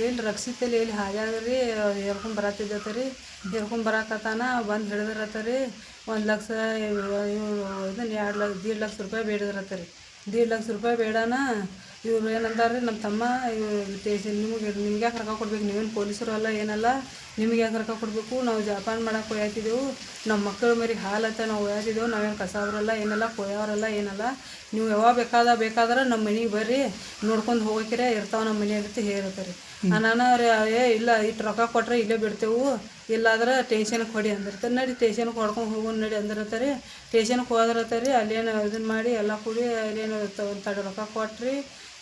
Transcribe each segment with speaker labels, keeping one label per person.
Speaker 1: ಇಲ್ಲಿ ರಕ್ಷಿತಲ್ಲಿ ಎಲ್ಲಿ ಹಾಗ್ಯಾದ್ರಿ ಹೇಳ್ಕೊಂಡು ಬರತ್ತಿದ್ದತ್ರಿ ಹೇಳ್ಕೊಂಡು ಬರಾಕತ್ತಾನ ಬಂದು ಹಿಡಿದಿರತ್ತರಿ 1 ಲಕ್ಷ ಇದನ್ನು 1.5 ಲಕ್ಷ ರೂಪಾಯಿ ಬೇಡಿದ್ರತ್ತರಿ 1.5 ಲಕ್ಷ ರೂಪಾಯಿ ಬೇಡಾನ ಇವ್ರು ಏನಂದಾರ್ರಿ ನಮ್ಮ ತಮ್ಮ ನಿಮ್ಗೆ ಯಾಕೆ ರೊಕ್ಕ ಕೊಡ್ಬೇಕು ನೀವೇನು ಪೊಲೀಸರು ಅಲ್ಲ ಏನಲ್ಲ ನಿಮ್ಗೆ ಯಾಕೆ ರೊಕ್ಕ ಕೊಡಬೇಕು ನಾವು ಜಪಾನ್ ಮಾಡಕ್ಕೆ ಹೋಗ್ತಿದ್ದೆವು ನಮ್ಮ ಮಕ್ಕಳು ಮರಿಗೆ ಹಾಲತ್ತ ನಾವು ಹೋಗ್ತಿದ್ದೆವು ನಾವೇನು ಕಸಾವ್ರಲ್ಲ ಏನಲ್ಲ ಕೊಯ್ಯವ್ರಲ್ಲ ಏನಲ್ಲ ನೀವು ಯಾವಾಗ ಬೇಕಾದ್ರೆ ನಮ್ಮ ಮನೆಗೆ ಬರ್ರಿ ನೋಡ್ಕೊಂಡು ಹೋಗೋಕಿರ ಇರ್ತಾವೆ ನಮ್ಮ ಮನೆ ಅಂತ ಹೇಳ್ತಾರೆ ನಾನು ಇಲ್ಲ ಇಟ್ಟು ರೊಕ್ಕ ಕೊಟ್ಟರೆ ಇಲ್ಲೇ ಬಿಡ್ತೇವೆ ಇಲ್ಲಾದ್ರೆ ಟೇಷನ್ಗೆ ಹೊಡಿ ಅಂದಿರ್ತಾರೆ ನಡಿ ಟೇಷನ್ಗೆ ಹೊಡ್ಕೊಂಡು ಹೋಗೋಣ ನಡಿ ಅಂದಿರ್ತಾರೆ ಟೇಷನ್ಗೆ ಹೋದಿರತ್ತಾರೆ ಅಲ್ಲೇನು ಇದನ್ನು ಮಾಡಿ ಎಲ್ಲ ಕೂಡಿ ಅಲ್ಲೇನು ತಡ ರೊಕ್ಕ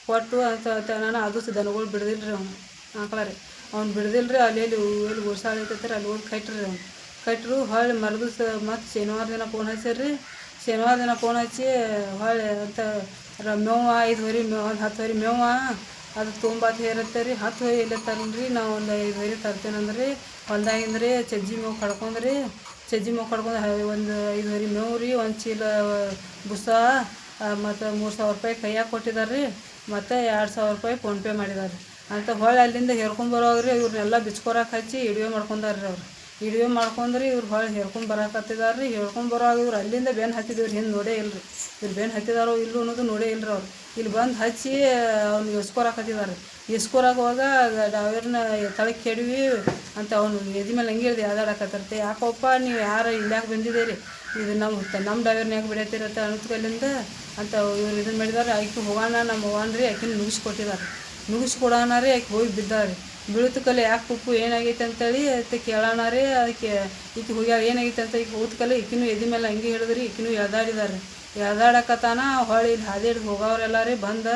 Speaker 1: ಕೊಟ್ಟು ಅಂತ ನಾನು ಅದು ದನಗಳು ಬಿಡ್ದಿಲ್ಲ ರೀ ಅವ್ನು ಆಕಳಾರಿ ಅವ್ನು ಬಿಡ್ದಿಲ್ಲ ರೀ ಅಲ್ಲಿ ಎಲ್ಲಿ ಗೋಸಾಳ ಐತೈತೆ ಅಲ್ಲಿ ಹೋಗಿ ಕಟ್ರಿ ಅವ್ನು ಕಟ್ಟರು ಹೊಳ್ಳಿ ಮರದು ಮತ್ತು ಶನಿವಾರ ದಿನ ಫೋನ್ ಹಚ್ಚಾರ್ರಿ ಶನಿವಾರ ದಿನ ಫೋನ್ ಹಚ್ಚಿ ಹೊಳ್ಳಿ ಅಂತ ಮೇವ 5 ಹೊರಿ ಮೇವು 10 ಹೊರಿ ಮೇವ ಅದು ತೊಂಬತ್ತು ಹೇರುತ್ತೆ ರೀ 10 ಹೊರಿ ಇಲ್ಲೇ ತರಲ್ರಿ ನಾವು ಒಂದು 5 ಹೊರಿ ತರ್ತೇನಂದ್ರಿ ಹೊಲ್ದಾಗಿಂದ್ರಿ ಚಜ್ಜಿ ಮೇವು ಕಡ್ಕೊಂಡ್ರಿ ಚಜ್ಜಿ ಮೇವು ಕಡ್ಕೊಂಡು ಒಂದು 5 ಹೊರಿ ಮೇವು ರೀ 1 ಚೀಲ ಬುಸ ಮತ್ತು 3,000 ರೂಪಾಯಿ ಕೈಯಾಗ ಕೊಟ್ಟಿದ್ದಾರೆ ರೀ ಮತ್ತು 2,000 ರೂಪಾಯಿ ಫೋನ್ಪೇ ಮಾಡಿದ್ದಾರೆ ಅಂತ ಹೊಳ್ಳಿ ಅಲ್ಲಿಂದ ಹೇರ್ಕೊಂಬರೋಗ್ರಿ ಇವ್ರನ್ನೆಲ್ಲ ಬಿಚ್ಕೊರಕ್ಕೆ ಹಚ್ಚಿ ಇಡುವೆ ಮಾಡ್ಕೊಂಡಾರ್ರಿ ಅವ್ರು ಇಡುವೆ ಮಾಡ್ಕೊಂಡ್ರಿ ಇವ್ರು ಹೊಳ್ಳಿ ಹೇಳ್ಕೊಂಡು ಬರಾಕತ್ತಿದಾರೆ ರೀ ಹೇಳ್ಕೊಂಬರೋವಾಗ ಇವ್ರು ಅಲ್ಲಿಂದ ಬೆನ್ನು ಹತ್ತಿದವ್ರು ಹಿಂದೆ ನೋಡೇ ಇಲ್ಲರಿ ಇವ್ರು ಬೆನ್ನು ಹತ್ತಿದಾರೋ ಇಲ್ಲೂ ಅನ್ನೋದು ನೋಡೇ ಇಲ್ಲರಿ ಅವ್ರು ಇಲ್ಲಿ ಬಂದು ಹಚ್ಚಿ ಅವ್ನಿಗೆ ಇಸ್ಕೊರಾಕತ್ತಿದ್ದಾರೆ ಇಸ್ಕೊರಾಗುವಾಗ ಡ್ರೈವರ್ನ ತಳಕ್ಕೆ ಕೆಡವಿ ಅಂತ ಅವ್ನು ಎದಿ ಮೇಲೆ ಹಂಗೆ ಹಿಡ್ದು ಯಾವ್ದಾಡಕತ್ತಿರ್ತೆ ಯಾಕಪ್ಪ ನೀವು ಯಾರು ಇಲ್ಲಾಕೆ ಬಂದಿದ್ದೀರಿ ಇದು ನಮ್ಮ ಡ್ರೈವರ್ನ ಯಾಕೆ ಬಿಡತ್ತಿರತ್ತ ಅನ್ನೋದ್ಕಲ್ಲಿಂದ ಅಂತ ಇವ್ರು ಇದನ್ನು ಮಾಡಿದಾರೆ ಆಕೆ ಹೋಗೋಣ ನಮ್ಮ ಹೋಗೋಣ ರೀ ಆಕಿನ ನುಗ್ಗಿಸ್ಕೊಡೋಣ ರೀ ಆಕೆ ಹೋಗಿ ಬಿದ್ದಾರೆ ಬೀಳುತ್ತಕಲ್ಲ ಯಾಕೆ ಉಪ್ಪು ಏನಾಗೈತೆ ಅಂತೇಳಿ ಅದಕ್ಕೆ ಕೇಳೋಣ ರೀ ಅದಕ್ಕೆ ಈಕೆ ಹೋಗ್ಯಾರ ಏನಾಗೈತೆ ಅಂತ ಈಗ ಹೋದ್ಕಲ್ಲ ಈಕಿನೂ ಎದಿ ಮೇಲೆ ಹಂಗೆ ಹಿಡಿದ್ರಿ ಈಕಿನೂ ಎಳ್ದಾಡಿದಾರೆ ಎಳ್ದಾಡಕತ್ತಾನ ಹೊಳ್ಳಿ ಇಲ್ಲಿ ಹಾದಿ ಹಿಡ್ದು ಹೋಗೋರೆಲ್ಲ ರೀ ಬಂದು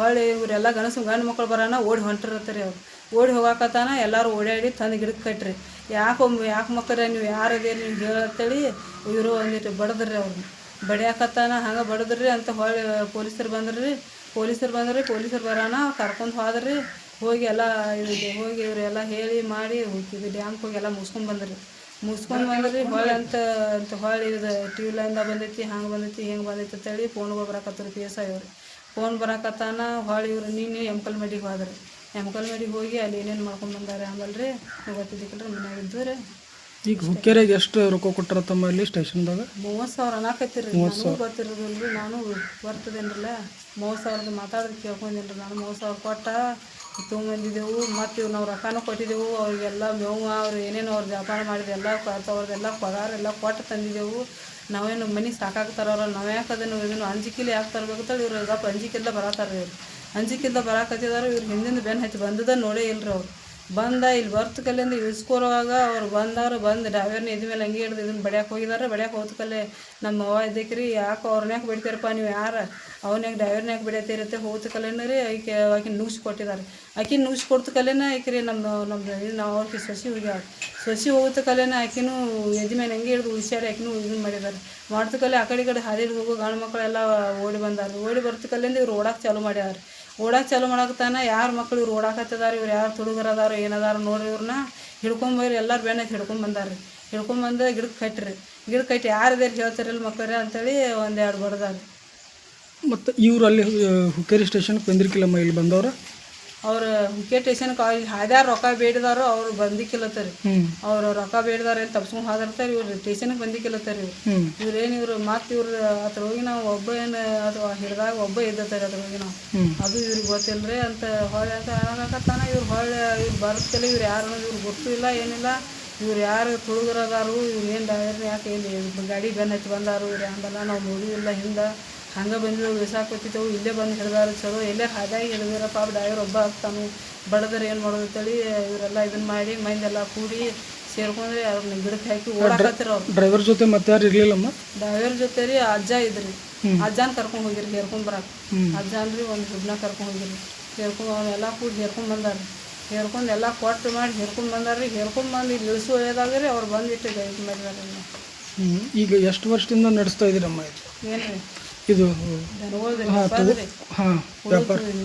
Speaker 1: ಹೊಳ್ಳಿ ಇವರೆಲ್ಲ ಗಂಡು ಮಕ್ಕಳು ಬರೋಣ ಓಡಿ ಹೊಂಟಿರತ್ತಾರೆ ಅವ್ರು ಓಡಿ ಹೋಗಾಕತ್ತಾನ ಎಲ್ಲರೂ ಓಡಾಡಿ ತಂದು ಗಿಡಕ್ಕೆ ಕಟ್ರಿ ಯಾಕೆ ಮಕ್ಕಳ ನೀವು ಯಾರು ಅದೇರಿ ನೀವು ಹೇಳತ್ತೇಳಿ ಇವರು ಒಂದಿಟ್ಟು ಬಡದ್ರಿ ಅವ್ರನ್ನ ಬಡಿಯಾಕತ್ತಾನ ಹಂಗೆ ಬಡದ್ರಿ ಅಂತ ಹೊಳ್ಳಿ ಪೊಲೀಸರು ಬಂದ್ರಿ ಪೊಲೀಸರು ಬರೋಣ ಕರ್ಕೊಂಡು ಹೋದ್ರಿ ಹೋಗಿ ಎಲ್ಲ ಹೋಗಿ ಇವರೆಲ್ಲ ಹೇಳಿ ಮಾಡಿ ಹೋಗ್ತಿದ್ವಿ ಡ್ಯಾಮ್ಗೆ ಹೋಗಿ ಎಲ್ಲ ಮುಗಿಸ್ಕೊಂಡು ಬಂದ್ರಿ ಹೊಳ್ಳಿ ಅಂತ ಹೊಳ್ಳಿ ಇದು ಟಿ.ವಿ ಲೈನ್ದಾಗ ಬಂದೈತಿ ಹಂಗೆ ಬಂದೈತಿ ಹೆಂಗೆ ಬಂದೈತಿ ಅಂತೇಳಿ ಫೋನ್ಗಳು ಬರಾಕತ್ತರು PSI ಅವ್ರು ಫೋನ್ ಬರಾಕತ್ತಾನ ಹೊಳ್ಳಿ ಇವ್ರು ನೀನು ಎಮ್ಕಲ್ಮಡಿಗೆ ಹೋದ್ರಿ ಎಮ್ಕಲ್ಮಡಿಗೆ ಹೋಗಿ ಅಲ್ಲಿ ಏನೇನು ಮಾಡ್ಕೊಂಡು ಬಂದಾರೆ ಆಮೇಲೆ ರೀ ಗೊತ್ತಿದ್ದಕ್ಕಲ್ರಿ ಮನ್ಯಾಗ ಇದ್ದು ರೀ
Speaker 2: ಈಗ ಹುಕ್ಕೇರಿಗೆ ಎಷ್ಟು ರೊಕ್ಕ ಕೊಟ್ಟಾರ ತಮ್ಮ ಇಲ್ಲಿ ಸ್ಟೇಷನ್ದಾಗ
Speaker 1: 30,000 ಅನ್ನಕತ್ತೀರಿ ನನಗೂ ಗೊತ್ತಿರೋದಿಲ್ಲ ನಾನು ಬರ್ತದೇನ್ರಲ್ಲ 30,000 ಮಾತಾಡೋದು ಕೇಳ್ಕೊಂಡಿಲ್ಲ ನಾನು 30,000 ಕೊಟ್ಟ ತೊಗೊಂಬಂದಿದ್ದೆವು ಮತ್ತು ಇವ್ರು ನಾವು ರೊಕ್ಕನೂ ಕೊಟ್ಟಿದ್ದೆವು ಅವ್ರಿಗೆಲ್ಲ ಮೇವು ಅವ್ರು ಏನೇನು ಅವ್ರು ವ್ಯಾಪಾರ ಮಾಡಿದೆ ಎಲ್ಲ ಅವ್ರದ್ದೆಲ್ಲ ಪಗಾರ ಎಲ್ಲ ಕೊಟ್ಟು ತಂದಿದ್ದೆವು ನಾವೇನು ಮನೆಗೆ ಸಾಕಾಗ್ತಾರವ್ರ ನಾವು ಯಾಕೆ ಇದನ್ನು ಅಂಜಿಕಿಲ್ಲ ಯಾಕೆ ತರಬೇಕಂತೇಳಿ ಇವ್ರು ಗಪ್ಪ ಅಂಜಿಕಿಲ್ಲ ಬರತ್ತಾರೆ ಇವ್ರು ಅಂಜಿಕಿಲ್ಲ ಬರಾಕತ್ತಿದಾರೆ ಇವ್ರು ಹಿಂದಿಂದ ಬೆನ್ನು ಹಚ್ಚಿ ಬಂದದ ನೋಡೇ ಇಲ್ಲರಿ ಅವ್ರು ಬಂದ ಇಲ್ಲಿ ಬರ್ತಕಲ್ಲಿಂದ ಇಳಿಸ್ಕೊರುವಾಗ ಅವ್ರು ಬಂದು ಡ್ರೈವರ್ನ ಎದಿ ಮೇಲೆ ಹಂಗೆ ಹಿಡ್ದು ಇದನ್ನು ಬಡಿಯಾಕೆ ಹೋಗಿದ್ದಾರೆ ಬಡಿಯಾಕೆ ಹೋದ್ಕಲ್ಲೇ ನಮ್ಮ ಅವ್ವ ಇದ್ದಕ್ರಿ ಯಾಕೆ ಅವ್ರನ್ಯಾಕೆ ಬಿಡ್ತೀರಪ್ಪ ನೀವು ಯಾರು ಅವನ್ಯಾಕೆ ಡ್ರೈವರ್ನ್ಯಾಕೆ ಬಿಡತ್ತಿರುತ್ತೆ ಹೋಗ್ತಕಲ್ಲೇನ ರೀ ಆಕಿನ ನುಗ್ಸಿ ಕೊಟ್ಟಿದ್ದಾರೆ ಆಕಿನ ನುಗ್ಸಿ ಕೊಡ್ತಕಲ್ಲೇನ ಆಕಿರಿ ನಾವು ಅವ್ರಿಗೆ ಸೊಸಿ ಹೋಗ್ತಕಲ್ಲೇನ ಆಕಿನೂ ಎದಿ ಮೇಲೆ ಹಂಗೆ ಹಿಡ್ದು ಉಳಿಸ್ಯಾರ ಆಕಿನೂ ಇದನ್ನು ಮಾಡಿದ್ದಾರೆ ಮಾಡ್ತಕಲ್ಲೇ ಆ ಕಡೆ ಹಾದಿ ಹಿಡ್ದು ಹೋಗೋ ಗಂಡು ಮಕ್ಕಳೆಲ್ಲ ಓಡಿ ಬಂದಾರೆ ಓಡಿ ಬರ್ತಕಲ್ಲಿಂದ ಇವ್ರು ಓಡಾಕೆ ಚಾಲು ಮಾಡಾಕತ್ತಾನ ಯಾರು ಮಕ್ಕಳು ಇವ್ರು ಓಡಾಕತ್ತಿದಾರೆ ಇವ್ರು ಯಾರು ತುಡುಗರದಾರ ಏನದಾರ ನೋಡ್ರಿ ಇವ್ರನ್ನ ಹಿಡ್ಕೊಂಬರಿ ಎಲ್ಲರೂ ಬೆನ್ನೈತಿ ಹಿಡ್ಕೊಂಬಂದು ಗಿಡಕ್ಕೆ ಕಟ್ಟಿ ಯಾರದೇ ಹೇಳ್ತಾರಲ್ಲ ಮಕ್ಕಳ್ರೆ ಅಂತೇಳಿ 1-2 ಬಡ್ದಾರೆ
Speaker 2: ಮತ್ತು ಇವ್ರು ಅಲ್ಲಿ ಹುಕ್ಕೇರಿ ಸ್ಟೇಷನ್ಗೆ ಬಂದಿರ್ಕಿಲ್ಲಮ್ಮ ಇಲ್ಲಿ ಬಂದವ್ರ
Speaker 1: ಅವ್ರು ಹುಕ್ಕೇರಿ ಸ್ಟೇಷನ್ಗೆ ಅಲ್ಲಿ ಹಾದ್ಯಾರು ರೊಕ್ಕ ಬೇಡಿದಾರೋ ಅವ್ರು ಬಂದಿಕ್ಕಿಲ್ಲತ್ತರಿ ಅವ್ರು ರೊಕ್ಕ ಬೇಡಿದಾರೆ ಅಂತ ತಪ್ಸ್ಕೊಂಡು ಹಾದಿರ್ತಾರೆ ಇವ್ರು ಸ್ಟೇಷನ್ಗೆ ಬಂದಿಕ್ಕಿಲ್ಲತ್ತರಿ ಇವ್ರು ಮತ್ತು ಇವ್ರು ಅದ್ರ ಹೋಗಿ ನಾವು ಒಬ್ಬ ಏನು ಅದು ಹಿಡ್ದಾಗ ಒಬ್ಬ ಇದ್ದತ್ತಾರೆ ಅದ್ರ ಹೋಗಿ ನಾವು ಅದು ಇವ್ರಿಗೆ ಗೊತ್ತಿಲ್ಲರಿ ಅಂತ ಹೊಳ್ಳಿ ಅಂತ ಹೇಳಕತ್ತಾನ ಇವ್ರು ಬರ್ತಲ್ಲ ಇವ್ರು ಯಾರು ಇವ್ರು ಗೊತ್ತೂ ಇಲ್ಲ ಏನಿಲ್ಲ ಇವ್ರು ಯಾರು ತುಳುಗರದಾರು ಇವ್ರು ಏನು ಡ್ರೈವರ್ನ ಯಾಕೆ ಇಲ್ಲಿ ಗಾಡಿ ಬೆನ್ನು ಹಚ್ಚಿ ಬಂದಾರು ಇವ್ರು ಹಂಗಲ್ಲ ನಾವು ನೋಡಿಲ್ಲ ಹಿಂದೆ ಹಂಗೆ ಬಂದಿದ್ದೆವು ಬಿಸಾಕೊತ್ತಿದ್ದೆವು ಇಲ್ಲೇ ಬಂದು ಹಿಡ್ದಾರು ಚಲೋ ಎಲ್ಲೇ ಹಾದಾಗಿ ಹಿಡಿದಿರಪ್ಪ ಡ್ರೈವರ್ ಒಬ್ಬ ಆಗ್ತಾನು ಬಡದ್ರೆ ಏನು ಮಾಡೋದು ಅಂತೇಳಿ ಇವರೆಲ್ಲ ಇದನ್ನು ಮಾಡಿ ಮೈಂದೆಲ್ಲ ಕೂಡಿ ಸೇರ್ಕೊಂಡ್ರಿ ಅವ್ರನ್ನ ಗಿಡಕ್ಕೆ ಹಾಕಿ ಓಡಾಕತ್ತಿರ ಅವ್ರು
Speaker 2: ಡ್ರೈವರ್ ಜೊತೆ ಮತ್ತೆ ಯಾರು ಇರಲಿಲ್ಲಮ್ಮ
Speaker 1: ಡ್ರೈವರ್ ಜೊತೆ ರೀ ಅಜ್ಜ ಇದ್ರಿ ಅಜ್ಜನ ಕರ್ಕೊಂಡು ಹೋಗಿರಿ ಹೇರ್ಕೊಂಡು ಬರಕ್ಕೆ ಅಜ್ಜನ್ರಿ ಒಂದು ಹುಡ್ನ ಕರ್ಕೊಂಡು ಹೋಗಿರಿ ಅವನ್ನೆಲ್ಲ ಕೂಡಿ ಹೇರ್ಕೊಂಡು ಬಂದಾರ ಹೇರ್ಕೊಂಡು ಎಲ್ಲ ಕೊಟ್ಟು ಮಾಡಿ ಹೇರ್ಕೊಂಡು ಬಂದಾರ್ರಿ ಹೇರ್ಕೊಂಡು ಬಂದು ಇಲ್ಲಿ ಇಳಿಸು ಒಯ್ಯದಾಗ ರೀ ಅವ್ರು ಬಂದಿಟ್ಟು ಇದು ಮಾಡಿದಾರೆ
Speaker 2: ಈಗ ಎಷ್ಟು ವರ್ಷದಿಂದ ನಡೆಸ್ತಾ ಇದ್ದೀರಮ್ಮ
Speaker 1: ಏನು ರೀ
Speaker 2: ಇದು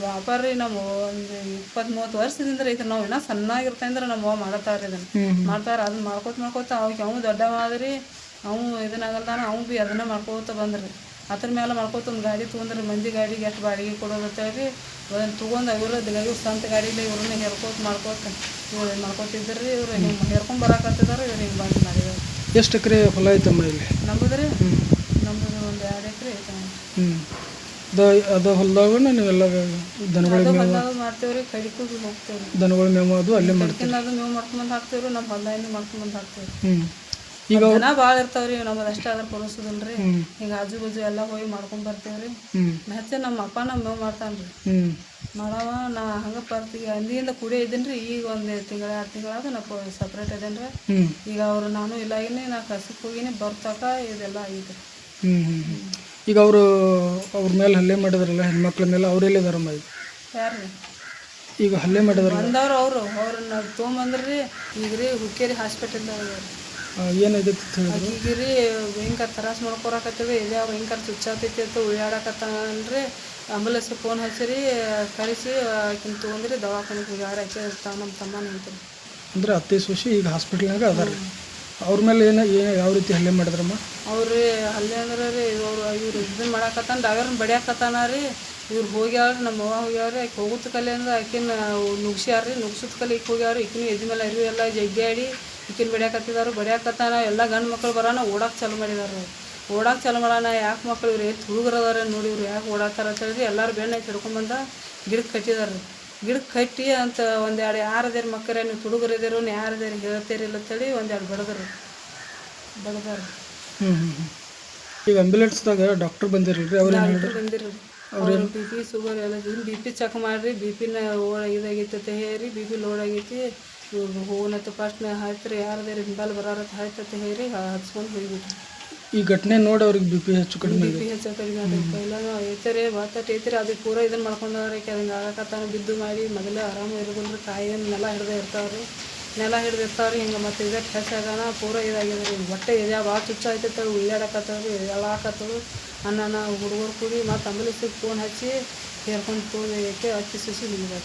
Speaker 1: ವ್ಯಾಪಾರ ರೀ ನಮ್ಮ ಒಂದು 20-30 ವರ್ಷದಿಂದ ಐತೆ ನಾವು ಇನ್ನೂ ಸಣ್ಣಾಗಿರ್ತಾ ಅಂದ್ರೆ ನಮ್ಮ ಅವ್ವ ಮಾಡತ್ತಾರ ಇದನ್ನು ಮಾಡ್ತಾರೆ ಅದನ್ನ ಮಾಡ್ಕೋತ ಅವಾಗ ಅವು ದೊಡ್ಡ ಮಾದ್ರಿ ಅವು ಇದನ್ನಾಗಲ್ದಾನ ಅವು ಭೀ ಅದನ್ನ ಮಾಡ್ಕೋತ ಬಂದ್ರಿ ಅದ್ರ ಮೇಲೆ ಮಾಡ್ಕೊತ ಒಂದು ಗಾಡಿ ತೊಗೊಂಡ್ರೆ ಮಂದಿ ಗಾಡಿಗೆ ಎಷ್ಟು ಬಾಡಿಗೆ ಕೊಡೋದತ್ತೇಳಿ ಅದನ್ನು ತೊಗೊಂಡು ಇವ್ರು ಸ್ವಂತ ಗಾಡಿಲಿ ಇವ್ರನ್ನ ಹೇರ್ಕೋತ ಇವ್ರು ಮಾಡ್ಕೊತಿದ್ರು ರೀ ಇವ್ರು ಹಿಂಗೆ ಹೇರ್ಕೊಂಡು ಬರಾಕತ್ತಿದಾರೆ ಇವ್ರು ಹಿಂಗೆ ಬಂದು ಮಾಡಿದಾರೆ.
Speaker 2: ಎಷ್ಟು ಎಕರೆ ಹೊಲ ಐತಮ್ಮ ಇಲ್ಲಿ?
Speaker 1: ನಮ್ಮದು ನಮ್ಮದು ಒಂದು 2 ಎಕರೆ ಐತೆ.
Speaker 2: ಅದು ಹೊಲದಾಗ ನೀವೆಲ್ಲ ದನಗಳ
Speaker 1: ಹೊಲ್ದಾಗ ಮಾಡ್ತೇವೆ ರೀ, ಕಡಿಗೂ ಹೋಗ್ತೇವೆ ರೀ.
Speaker 2: ದನಗಳ ಮೇವು ಅದು ಅಲ್ಲೇ ಮಾಡ್ತೀವಿ.
Speaker 1: ಅದು ಮೇವು ಮಾಡ್ಕೊಂಬಂದು ಹಾಕ್ತೇವೆ ರೀ, ನಮ್ಮ ಹೊಲ್ದಾಗಿಂದ ಮಾಡ್ಕೊಂಬಂದು ಹಾಕ್ತೇವೆ ರೀ.
Speaker 2: ಈಗ
Speaker 1: ದನ ಭಾಳ ಇರ್ತಾವೆ ರೀ, ನಮ್ಮದು ಅಷ್ಟೇ ಆದ್ರೆ ಕೊಡಿಸೋದಿಲ್ಲ ರೀ. ಹಿಂಗೆ ಆಜು ಬಾಜು ಎಲ್ಲ ಹೋಗಿ ಮಾಡ್ಕೊಂಡು ಬರ್ತೇವೆ ರೀ. ಮತ್ತೆ ನಮ್ಮ ಅಪ್ಪ ನಮ್ಮ ಮೇವು ಮಾಡ್ತಾನೆ ರೀ. ಮಾಡವ ನಾ ಹಂಗೆ ಬರ್ತೀವಿ ಅಂದಿಯಿಂದ ಕೂಡೇ ಇದ್ದೀನಿ ರೀ. ಈಗ ಒಂದು ತಿಂಗಳ 2 ತಿಂಗಳಾದ ನಾ ಸಪ್ರೇಟ್ ಇದ್ದೇನೆ ರೀ. ಈಗ ಅವರು ನಾನು ಇಲ್ಲ ಆಗಿನಿ, ನಾ ಕಸಕ್ಕೆ ಹೋಗಿನಿ ಬರ್ತಾಕ ಇದೆಲ್ಲ ಆಗಿದೆ.
Speaker 2: ಈಗ ಅವ್ರ ಮೇಲೆ ಹಲ್ಲೆ ಮಾಡಿದ್ರಲ್ಲ ಹೆಣ್ಮಕ್ಳ ಮೇಲೆ ಅವರೆಲ್ಲಿದಾರಮ್ಮ? ಈಗ
Speaker 1: ಯಾರು ರೀ
Speaker 2: ಈಗ ಹಲ್ಲೆ ಮಾಡಿದಾರ
Speaker 1: ಬಂದವ್ರು ಅವ್ರನ್ನ ತೊಗೊಂಬಂದ್ರಿ. ಈಗ ರೀ ಹುಕ್ಕೇರಿ ಹಾಸ್ಪಿಟಲ್ದಾಗ
Speaker 2: ಏನಾಗೈತಿ ಅಂತ ಹೇಳಿದ್ರು.
Speaker 1: ಈಗ ರೀ ಭಯಂಕರ ತ್ರಾಸ ಮಾಡ್ಕೊರಕತ್ತೀವಿ. ಇದೇ ಭಯಂಕರ ಚುಚ್ಚಾತೈತಿ ಅಂತ ಉಳ್ಳಾಡಕತ್ತಾನ್ರಿ. ಆಂಬುಲೆನ್ಸ್ ಫೋನ್ ಹಚ್ಚಿರಿ ಕಳಿಸಿ ಆಕಿನ ತೊಗೊಂಡ್ರಿ ದವಾಖಾನೆಗೆ ಹೋಗ್ಯಾರ. ಆಕೆ ನಮ್ಮ ತಮ್ಮ ನಿಂತ್ರಿ.
Speaker 2: ಅಂದ್ರೆ ಅತ್ತೆ ಸೊಸಿ ಈಗ ಹಾಸ್ಪಿಟ್ಲ್ನಾಗ ಅದಾರ. ಅವ್ರ ಮೇಲೆ ಯಾವ ರೀತಿ ಹಲ್ಲೆ ಮಾಡಿದ್ರಮ್ಮ? ಅವ್ರು
Speaker 1: ಹಲ್ಲೆ ಅಂದ್ರೆ ರೀ ಇವ್ರು ಇದನ್ನ ಮಾಡಾಕತ್ತಾನ, ಡ್ರೈವರ್ನ ಬಡಿಯಾಕತ್ತಾನ ರೀ. ಇವ್ರು ಹೋಗ್ಯಾವ್ರಿ, ನಮ್ಮ ಅವ್ವ ಹೋಗ್ಯಾವ್ರಿ. ಆಕೆ ಹೋಗುತ್ತ ಕಲೆ ಅಂದ್ರೆ ಆಕಿನ ನುಗ್ಸ್ಯಾರ್ರಿ. ನುಗ್ಸುತ್ತ ಕಲೆ ಈಕೆ ಹೋಗ್ಯಾವ್ರಿ. ಈಕಿನ ಎದ್ ಮೇಲೆ ಅರಿವು ಎಲ್ಲ ಜಗ್ಗಾಡಿ ಈಕಿನ ಬಡಿಯಾಕತ್ತಾನ. ಎಲ್ಲ ಗಂಡು ಮಕ್ಳು ಬರೋಣ ಓಡಾಕ್ ಚಾಲು ಮಾಡಿದಾರೆ. ಓಡಾಕ್ ಚಾಲು ಮಾಡೋಣ ಯಾಕೆ ಮಕ್ಳು ಇವ್ರು ಹುಡುಗರದಾರ ನೋಡಿ ಇವ್ರು ಯಾಕೆ ಓಡಾಕ್ತಾರ ಅಂತ ಹೇಳಿ ಎಲ್ಲರೂ ಬೆಣ್ಣ ಹಿಡ್ಕೊಂಬಂದ ಗಿಡಕ್ಕೆ ಕಟ್ಟಿದಾರೆ. ಗಿಡಕ್ಕೆ ಕಟ್ಟಿ ಅಂತ 1-2 ಯಾರದೇರು ಮಕ್ಕಳೇ ನೀವು ಹುಡುಗರಿದ್ದೀರೋ ಯಾರದೇರು ಹೇಳ್ತೀರಿಲ್ಲ ಅಂತೇಳಿ 1-2 ಬಡದಾರೆ.
Speaker 2: ಈಗ ಆಂಬ್ಯುಲೆನ್ಸ್ದಾಗ ಡಾಕ್ಟರ್ ಬಂದಿರಲ್ರಿ? ಅವ್ರು
Speaker 1: ಬಂದಿರಿ. ಅವ್ರು BP ಶುಗರ್ ಎಲ್ಲ BP ಚೆಕ್ ಮಾಡಿರಿ. BP-ನ ಇದಾಗೈತೆ ಅಂತ ಹೇಳಿ BP ಲೋಡ್ ಆಗೈತಿ. ಇವ್ರು ಹೋಗೋಣತ್ತ ಫಸ್ಟ್ ಆಯ್ತು ರೀ ಯಾರದೇರಿ ಹಿಂಬಾಲ್ ಬರೋರತ್ತ ಆಯ್ತಂತ ಹೇಳಿ ಹಚ್ಕೊಂಡು ಹೋಗ್ಬಿಟ್ರಿ.
Speaker 2: ಈ ಘಟನೆ ನೋಡಿ ಅವ್ರಿಗೆ BP ಹೆಚ್ಚು ಕಡಿಮೆ
Speaker 1: ಆಗೈತೆ. ಎಲ್ಲ ಐತರಿ ಐತರಿ ಅದಕ್ಕೆ ಪೂರ ಇದನ್ನು ಮಾಡ್ಕೊಂಡವ್ರಿ. ಅದಕ್ಕೆ ಆಗಕತ್ತಾನ ಬಿದ್ದು ಮಾಡಿ ಮೊದಲೇ ಆರಾಮ ಇರೋದಿಲ್ಲ ರೀ. ಕಾಯಿ ನೆಲ ಹಿಡ್ದು ಇರ್ತಾವ್ರಿ. ಹಿಂಗೆ ಮತ್ತೆ ಇದಕ್ಕೆ ಹೆಚ್ಚಾಗೋಣ ಪೂರ ಇದಾಗಿದೆ ರೀ. ಹೊಟ್ಟೆ ಇದೆ ಭಾಳ ಚುಚ್ಚ ಆಯ್ತೈತೆ. ಉಳ್ಳಾಡಕತ್ತವ್ರಿ, ಎಳಾಕತ್ತವು. ಹುಡುಗರು ಕೂಡಿ ಮತ್ತು ಆಂಬುಲೆನ್ಸಿಗೆ ಫೋನ್ ಹಚ್ಚಿ ಹೇರ್ಕೊಂಡು ಹಚ್ಚಿ ಸುಸಿ ನಿಮ್ಗೆ